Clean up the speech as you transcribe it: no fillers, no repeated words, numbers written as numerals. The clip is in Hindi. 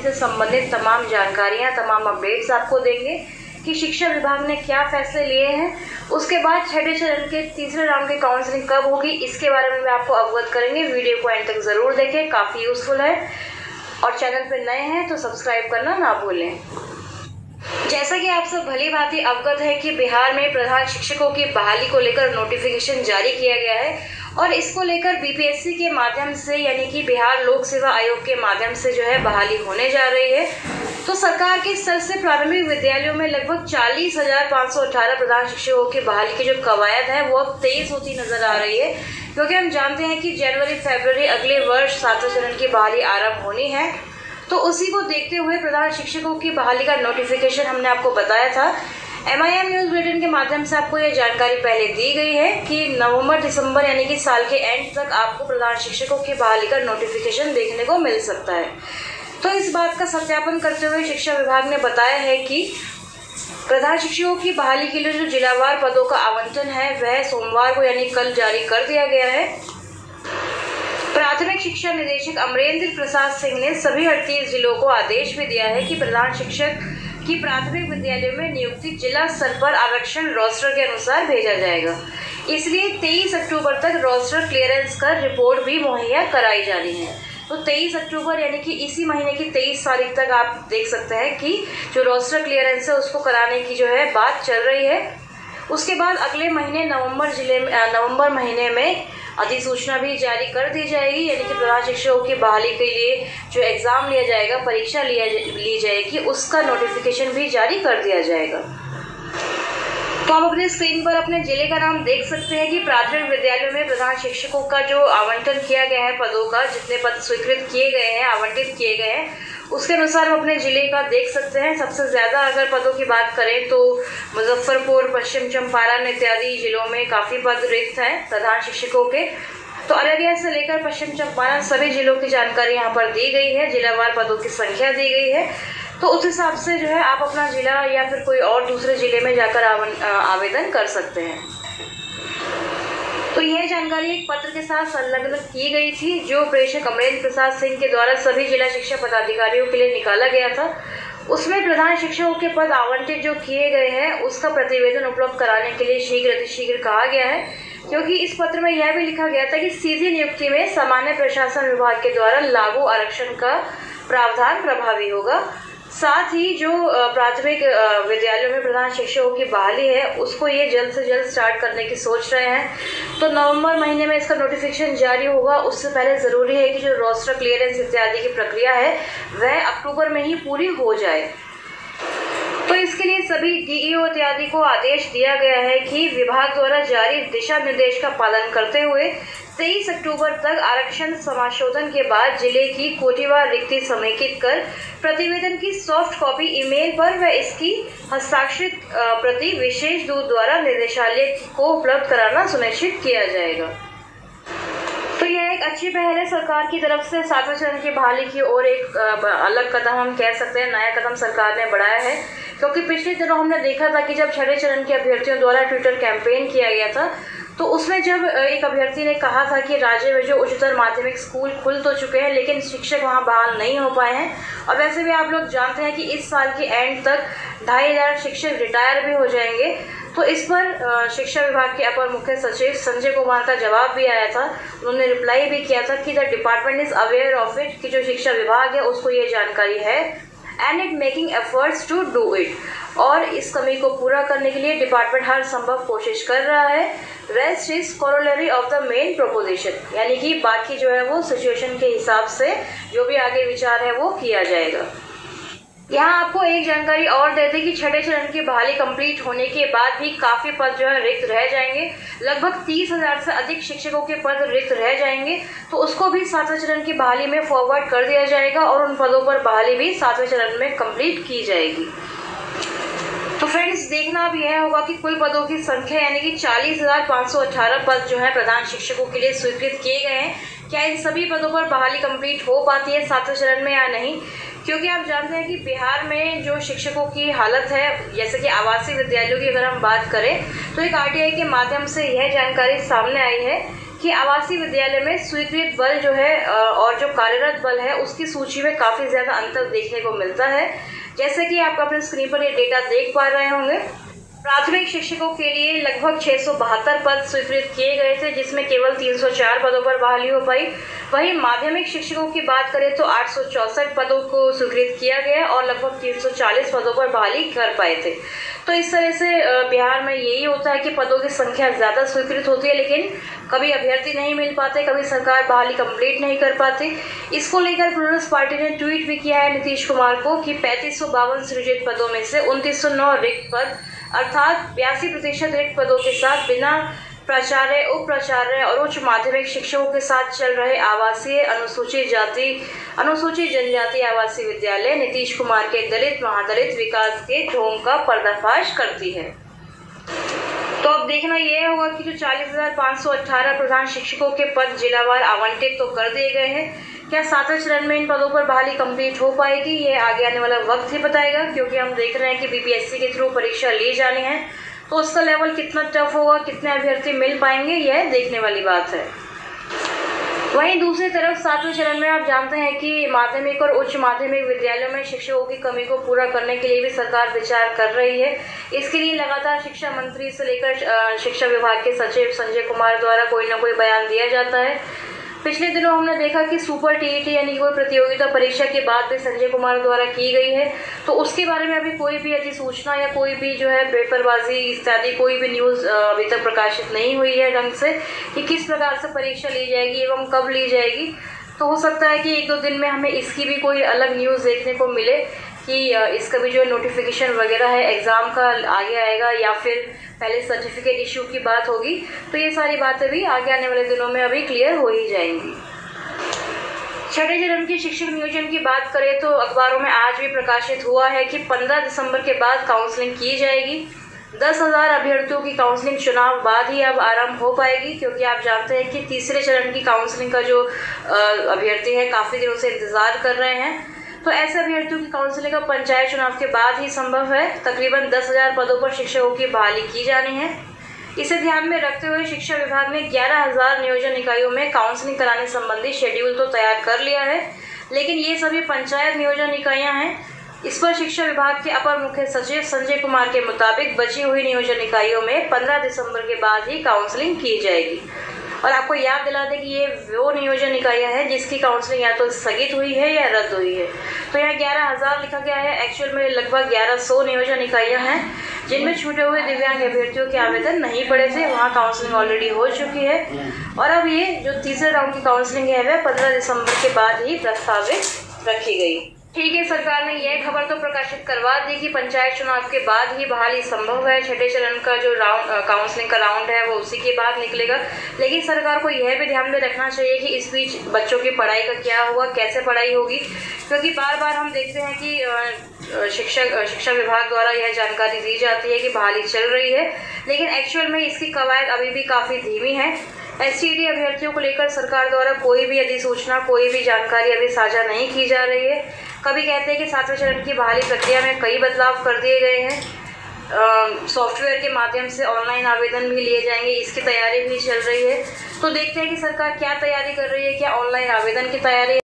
से संबंधित तमाम जानकारियां, तमाम अपडेट्स आपको देंगे कि शिक्षा विभाग ने क्या फैसले लिए हैं। उसके बाद छठे चरण के तीसरे राउंड की काउंसलिंग कब होगी, इसके बारे में आपको अवगत करेंगे। वीडियो को एंड तक ज़रूर देखें, काफ़ी यूज़फुल है। और चैनल पर नए हैं तो सब्सक्राइब करना ना भूलें। जैसा कि आप सब भली भांति अवगत है कि बिहार में प्रधान शिक्षकों की बहाली को लेकर नोटिफिकेशन जारी किया गया है और इसको लेकर बीपीएससी के माध्यम से यानी कि बिहार लोक सेवा आयोग के माध्यम से जो है बहाली होने जा रही है। तो सरकार के स्तर से प्राथमिक विद्यालयों में लगभग 40,518 प्रधान शिक्षकों की बहाली की जो कवायद है वो अब तेज होती नजर आ रही है, क्योंकि हम जानते हैं कि जनवरी फरवरी अगले वर्ष 7वें चरण की बहाली आरंभ होनी है। तो उसी को देखते हुए प्रधान शिक्षकों की बहाली का नोटिफिकेशन हमने आपको बताया था। MIM न्यूज़ बुलेटिन के माध्यम से आपको यह जानकारी पहले दी गई है कि नवंबर दिसंबर यानी कि साल के एंड तक आपको प्रधान शिक्षकों की बहाली का नोटिफिकेशन देखने को मिल सकता है। तो इस बात का सत्यापन करते हुए शिक्षा विभाग ने बताया है कि प्रधान शिक्षकों की बहाली के लिए जो जिलावार पदों का आवंटन है वह सोमवार को यानी कल जारी कर दिया गया है। प्राथमिक शिक्षा निदेशक अमरेंद्र प्रसाद सिंह ने सभी 38 जिलों को आदेश भी दिया है कि प्रधान शिक्षक की प्राथमिक विद्यालयों में नियुक्ति जिला स्तर पर आरक्षण रोस्टर के अनुसार भेजा जाएगा। इसलिए 23 अक्टूबर तक रोस्टर क्लियरेंस कर रिपोर्ट भी मुहैया कराई जानी है। तो 23 अक्टूबर यानी कि इसी महीने की 23 तारीख तक आप देख सकते हैं कि जो रोस्टर क्लियरेंस है उसको कराने की जो है बात चल रही है। उसके बाद अगले महीने नवंबर महीने में अधिसूचना भी जारी कर दी जाएगी, यानी कि प्रधान शिक्षकों की बहाली के लिए जो एग्ज़ाम लिया जाएगा, परीक्षा ली जाएगी, उसका नोटिफिकेशन भी जारी कर दिया जाएगा। तो आप अपने स्क्रीन पर अपने जिले का नाम देख सकते हैं कि प्राथमिक विद्यालयों में प्रधान शिक्षकों का जो आवंटन किया गया है पदों का, जितने पद स्वीकृत किए गए हैं, आवंटित किए गए हैं, उसके अनुसार हम अपने जिले का देख सकते हैं। सबसे ज़्यादा अगर पदों की बात करें तो मुजफ्फरपुर, पश्चिम चंपारण इत्यादि जिलों में काफ़ी पद रिक्त हैं प्रधान शिक्षकों के। तो अररिया से लेकर पश्चिम चंपारण सभी जिलों की जानकारी यहाँ पर दी गई है, जिलावार पदों की संख्या दी गई है। तो उस हिसाब से जो है आप अपना जिला या फिर कोई और दूसरे जिले में जाकर आवेदन कर सकते हैं। तो यह जानकारी एक पत्र के साथ संलग्न की गई थी जो प्रेषक अमरेंद्र प्रसाद सिंह के द्वारा सभी जिला शिक्षा पदाधिकारियों के लिए निकाला गया था। उसमें प्रधान शिक्षकों के पद आवंटित जो किए गए हैं उसका प्रतिवेदन उपलब्ध कराने के लिए शीघ्र अतिशीघ्र कहा गया है, क्योंकि इस पत्र में यह भी लिखा गया था कि सीधी नियुक्ति में सामान्य प्रशासन विभाग के द्वारा लागू आरक्षण का प्रावधान प्रभावी होगा। साथ ही जो प्राथमिक विद्यालयों में प्रधान शिक्षकों की बहाली है उसको ये जल्द से जल्द स्टार्ट करने की सोच रहे हैं। तो नवंबर महीने में इसका नोटिफिकेशन जारी होगा। उससे पहले ज़रूरी है कि जो रोस्टर क्लियरेंस इत्यादि की प्रक्रिया है वह अक्टूबर में ही पूरी हो जाए। तो इसके लिए सभी DEO इत्यादि को आदेश दिया गया है कि विभाग द्वारा जारी दिशा निर्देश का पालन करते हुए 23 अक्टूबर तक आरक्षण समाशोधन के बाद जिले की कोटिवार रिक्ति समेकित कर प्रतिवेदन की सॉफ्ट कॉपी ईमेल पर व इसकी हस्ताक्षरित प्रति विशेष दूत द्वारा निदेशालय को उपलब्ध कराना सुनिश्चित किया जाएगा। तो यह एक अच्छी पहल है सरकार की तरफ से 7वें चरण की बहाली की ओर एक अलग कदम हम कह सकते हैं, नया कदम सरकार ने बढ़ाया है। क्योंकि पिछले दिनों हमने देखा था कि जब छठे चरण के अभ्यर्थियों द्वारा ट्विटर कैंपेन किया गया था तो उसमें जब एक अभ्यर्थी ने कहा था कि राज्य में जो उच्चतर माध्यमिक स्कूल खुल तो चुके हैं लेकिन शिक्षक वहां बहाल नहीं हो पाए हैं, और वैसे भी आप लोग जानते हैं कि इस साल के एंड तक 2500 शिक्षक रिटायर भी हो जाएंगे। तो इस पर शिक्षा विभाग के अपर मुख्य सचिव संजय कुमार का जवाब भी आया था। उन्होंने रिप्लाई भी किया था कि the department is aware of it, कि जो शिक्षा विभाग है उसको ये जानकारी है and it making efforts to do it, और इस कमी को पूरा करने के लिए डिपार्टमेंट हर संभव कोशिश कर रहा है। Rest is corollary of the main proposition, यानी कि बाकी जो है वो सिचुएशन के हिसाब से जो भी आगे विचार है वो किया जाएगा। यहाँ आपको एक जानकारी और दे दें कि छठे चरण की बहाली कंप्लीट होने के बाद भी काफ़ी पद जो है रिक्त रह जाएंगे। लगभग 30,000 से अधिक शिक्षकों के पद रिक्त रह जाएंगे। तो उसको भी 7वें चरण की बहाली में फॉरवर्ड कर दिया जाएगा और उन पदों पर बहाली भी 7वें चरण में कंप्लीट की जाएगी। तो फ्रेंड्स, देखना अब यह होगा कि कुल पदों की संख्या यानी कि 40,518 पद जो है प्रधान शिक्षकों के लिए स्वीकृत किए गए हैं, क्या इन सभी पदों पर बहाली कंप्लीट हो पाती है 7वें चरण में या नहीं। क्योंकि आप जानते हैं कि बिहार में जो शिक्षकों की हालत है, जैसे कि आवासीय विद्यालयों की अगर हम बात करें तो एक RTI के माध्यम से यह जानकारी सामने आई है कि आवासीय विद्यालय में स्वीकृत बल जो है और जो कार्यरत बल है उसकी सूची में काफ़ी ज़्यादा अंतर देखने को मिलता है। जैसे कि आप अपने स्क्रीन पर ये डेटा देख पा रहे होंगे। प्राथमिक शिक्षकों के लिए लगभग 672 पद स्वीकृत किए गए थे, जिसमें केवल 304 पदों पर बहाली हो पाई। वहीं माध्यमिक शिक्षकों की बात करें तो 864 पदों को स्वीकृत किया गया और लगभग 340 पदों पर बहाली कर पाए थे। तो इस तरह से बिहार में यही होता है कि पदों की संख्या ज़्यादा स्वीकृत होती है, लेकिन कभी अभ्यर्थी नहीं मिल पाते, कभी सरकार बहाली कंप्लीट नहीं कर पाती। इसको लेकर प्लूरल्स पार्टी ने ट्वीट भी किया है नीतीश कुमार को कि 3552 सृजित पदों में से 2909 रिक्त पद अर्थात 82% रिक्त पदों के साथ बिना प्राचार्य, उप प्राचार्य और उच्च माध्यमिक शिक्षकों के साथ चल रहे आवासीय अनुसूचित जनजाति आवासीय विद्यालय नीतीश कुमार के दलित महादलित विकास के ढोंग का पर्दाफाश करती है। तो अब देखना यह होगा कि जो 40,518 प्रधान शिक्षकों के पद जिलावार आवंटित तो कर दिए गए हैं, क्या 7वें चरण में इन पदों पर बहाली कंप्लीट हो पाएगी, ये आगे आने वाला वक्त ही बताएगा। क्योंकि हम देख रहे हैं कि बीपीएससी के थ्रू परीक्षा ली जानी है, तो उसका लेवल कितना टफ होगा, कितने अभ्यर्थी मिल पाएंगे, यह देखने वाली बात है। वहीं दूसरी तरफ 7वें चरण में आप जानते हैं कि माध्यमिक और उच्च माध्यमिक विद्यालयों में शिक्षकों की कमी को पूरा करने के लिए भी सरकार विचार कर रही है। इसके लिए लगातार शिक्षा मंत्री से लेकर शिक्षा विभाग के सचिव संजय कुमार द्वारा कोई ना कोई बयान दिया जाता है। पिछले दिनों हमने देखा कि सुपर टीईटी यानी कोई प्रतियोगिता परीक्षा की बात भी संजय कुमार द्वारा की गई है, तो उसके बारे में अभी कोई भी अधिसूचना या कोई भी जो है पेपरबाजी इत्यादि कोई भी न्यूज़ अभी तक प्रकाशित नहीं हुई है ढंग से कि किस प्रकार से परीक्षा ली जाएगी एवं कब ली जाएगी। तो हो सकता है कि 1-2 दिन में हमें इसकी भी कोई अलग न्यूज़ देखने को मिले कि इसका भी जो नोटिफिकेशन वगैरह है एग्ज़ाम का आगे आएगा या फिर पहले सर्टिफिकेट इशू की बात होगी। तो ये सारी बातें भी आगे आने वाले दिनों में अभी क्लियर हो ही जाएंगी। छठे चरण की शिक्षक नियोजन की बात करें तो अखबारों में आज भी प्रकाशित हुआ है कि 15 दिसंबर के बाद काउंसलिंग की जाएगी। 10,000 अभ्यर्थियों की काउंसलिंग चुनाव बाद ही अब आरंभ हो पाएगी, क्योंकि आप जानते हैं कि तीसरे चरण की काउंसलिंग का जो अभ्यर्थी है काफ़ी दिनों से इंतज़ार कर रहे हैं। तो ऐसे अभ्यर्थियों की काउंसलिंग का पंचायत चुनाव के बाद ही संभव है। तकरीबन 10,000 पदों पर शिक्षकों की बहाली की जानी है। इसे ध्यान में रखते हुए शिक्षा विभाग ने 11,000 नियोजन इकाइयों में काउंसलिंग कराने संबंधी शेड्यूल तो तैयार कर लिया है, लेकिन ये सभी पंचायत नियोजन इकाइयां हैं। इस पर शिक्षा विभाग के अपर मुख्य सचिव संजय कुमार के मुताबिक बची हुई नियोजन इकाइयों में 15 दिसंबर के बाद ही काउंसलिंग की जाएगी। और आपको याद दिला दें कि ये वो नियोजन इकाइयाँ हैं जिसकी काउंसलिंग या तो स्थगित हुई है या रद्द हुई है। तो यहाँ 11,000 लिखा गया है, एक्चुअल में लगभग 1100 नियोजन इकाइयाँ हैं जिनमें छूटे हुए दिव्यांग अभ्यर्थियों के आवेदन नहीं पड़े थे, वहाँ काउंसलिंग ऑलरेडी हो चुकी है। और अब ये जो तीसरे राउंड की काउंसलिंग है वह 15 दिसंबर के बाद ही प्रस्तावित रखी गई। ठीक है, सरकार ने यह खबर तो प्रकाशित करवा दी कि पंचायत चुनाव के बाद ही बहाली संभव है। छठे चरण का जो काउंसलिंग का राउंड है वो उसी के बाद निकलेगा, लेकिन सरकार को यह भी ध्यान में रखना चाहिए कि इस बीच बच्चों की पढ़ाई का क्या होगा, कैसे पढ़ाई होगी, क्योंकि बार बार हम देखते हैं कि शिक्षा विभाग द्वारा यह जानकारी दी जाती है कि बहाली चल रही है, लेकिन एक्चुअल में इसकी कवायद अभी भी काफ़ी धीमी है। एसटीईटी अभ्यर्थियों को लेकर सरकार द्वारा कोई भी अधिसूचना, कोई भी जानकारी अभी साझा नहीं की जा रही है। कभी कहते हैं कि 7वें चरण की बहाली प्रक्रिया में कई बदलाव कर दिए गए हैं, सॉफ्टवेयर के माध्यम से ऑनलाइन आवेदन भी लिए जाएंगे, इसकी तैयारी भी चल रही है। तो देखते हैं कि सरकार क्या तैयारी कर रही है, क्या ऑनलाइन आवेदन की तैयारी